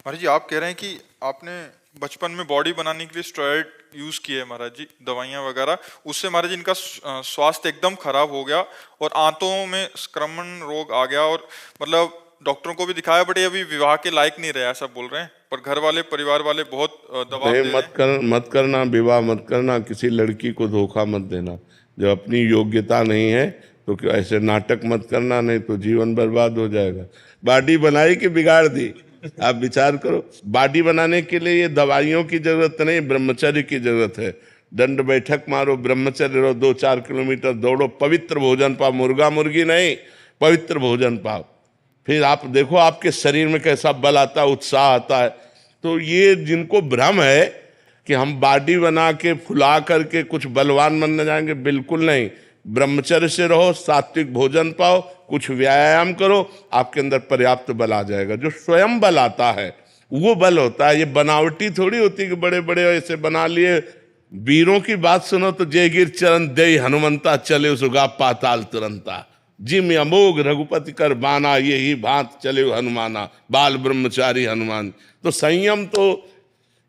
महाराज जी, आप कह रहे हैं कि आपने बचपन में बॉडी बनाने के लिए स्टेरॉइड यूज किए महाराज जी, दवाइयां वगैरह, उससे महाराज जी इनका स्वास्थ्य एकदम खराब हो गया और आंतों में संक्रमण रोग आ गया और मतलब डॉक्टरों को भी दिखाया बट ये अभी विवाह के लायक नहीं रहे, ऐसा बोल रहे हैं। पर घर वाले, परिवार वाले बहुत दबाव नहीं, दे रहे हैं। मत करना, विवाह मत करना, किसी लड़की को धोखा मत देना। जब अपनी योग्यता नहीं है तो ऐसे नाटक मत करना, नहीं तो जीवन बर्बाद हो जाएगा। बॉडी बनाई कि बिगाड़ दी, आप विचार करो। बॉडी बनाने के लिए ये दवाइयों की जरूरत नहीं, ब्रह्मचर्य की जरूरत है। दंड बैठक मारो, ब्रह्मचर्य रहो, 2-4 किलोमीटर दौड़ो, पवित्र भोजन पाओ, मुर्गा मुर्गी नहीं, पवित्र भोजन पाओ। फिर आप देखो आपके शरीर में कैसा बल आता है, उत्साह आता है। तो ये जिनको भ्रम है कि हम बॉडी बना के फुला करके कुछ बलवान बनने जाएंगे, बिल्कुल नहीं। ब्रह्मचर्य से रहो, सात्विक भोजन पाओ, कुछ व्यायाम करो, आपके अंदर पर्याप्त बल आ जाएगा। जो स्वयं बल आता है वो बल होता है, ये बनावटी थोड़ी होती कि बड़े बड़े ऐसे बना लिए। वीरों की बात सुनो तो जय गिर चरण दे हनुमंता, चले उसगा पाताल तुरंता। जिम अमोघ रघुपति कर बाना, यही भांत चले हनुमाना, बाल ब्रह्मचारी हनुमान। तो संयम तो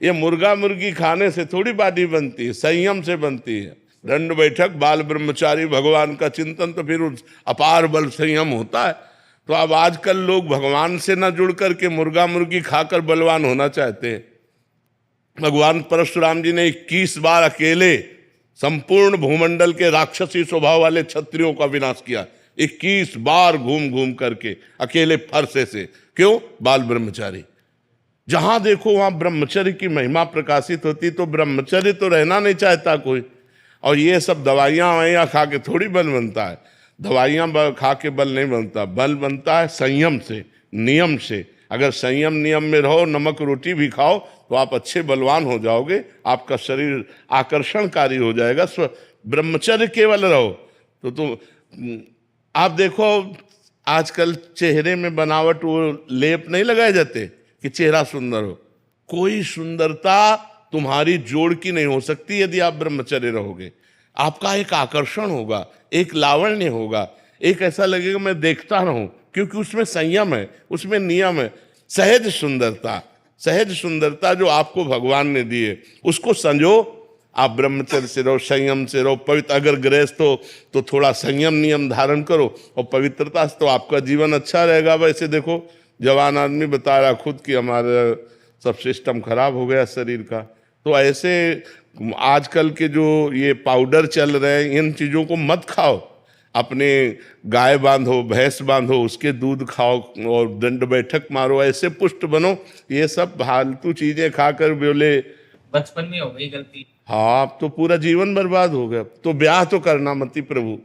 ये मुर्गा मुर्गी खाने से थोड़ी बॉडी बनती है, संयम से बनती है। दंड बैठक, बाल ब्रह्मचारी, भगवान का चिंतन, तो फिर उस अपार बल संयम होता है। तो अब आजकल लोग भगवान से न जुड़ करके मुर्गा मुर्गी खाकर बलवान होना चाहते हैं। भगवान परशुराम जी ने 21 बार अकेले संपूर्ण भूमंडल के राक्षसी स्वभाव वाले क्षत्रियों का विनाश किया, 21 बार घूम घूम करके अकेले फरसे से। क्यों? बाल ब्रह्मचारी। जहां देखो वहां ब्रह्मचर्य की महिमा प्रकाशित होती। तो ब्रह्मचर्य तो रहना नहीं चाहता कोई। और ये सब दवाइयां ववाइयां खा के थोड़ी बल बनता है। दवाइयां खा के बल नहीं बनता, बल बनता है संयम से, नियम से। अगर संयम नियम में रहो, नमक रोटी भी खाओ, तो आप अच्छे बलवान हो जाओगे, आपका शरीर आकर्षणकारी हो जाएगा। ब्रह्मचर्य केवल रहो तो आप देखो आजकल चेहरे में बनावट, वो लेप नहीं लगाए जाते कि चेहरा सुंदर हो। कोई सुंदरता तुम्हारी जोड़ की नहीं हो सकती यदि आप ब्रह्मचर्य रहोगे। आपका एक आकर्षण होगा, एक लावण्य होगा, एक ऐसा लगेगा मैं देखता रहूं, क्योंकि उसमें संयम है, उसमें नियम है। सहज सुंदरता, सहज सुंदरता जो आपको भगवान ने दी है, उसको संजो। आप ब्रह्मचर्य से रहो, संयम से रहो, पवित्र। अगर गृहस्थ हो तो थोड़ा संयम नियम धारण करो और पवित्रता से, तो आपका जीवन अच्छा रहेगा। वैसे देखो जवान आदमी बता रहा खुद कि हमारा सब सिस्टम खराब हो गया शरीर का। तो ऐसे आजकल के जो ये पाउडर चल रहे हैं, इन चीज़ों को मत खाओ। अपने गाय बांधो, भैंस बांधो, उसके दूध खाओ और दंड बैठक मारो, ऐसे पुष्ट बनो। ये सब फालतू चीज़ें खाकर बोले बचपन में हो गई गलती। हाँ, अब तो पूरा जीवन बर्बाद हो गया। तो ब्याह तो करना मत ही प्रभु।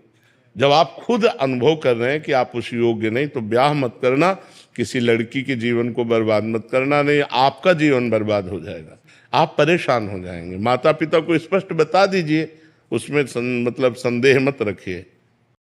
जब आप खुद अनुभव कर रहे हैं कि आप उस योग्य नहीं, तो ब्याह मत करना। किसी लड़की के जीवन को बर्बाद मत करना, नहीं आपका जीवन बर्बाद हो जाएगा, आप परेशान हो जाएंगे। माता पिता को स्पष्ट बता दीजिए, उसमें मतलब संदेह मत रखिए।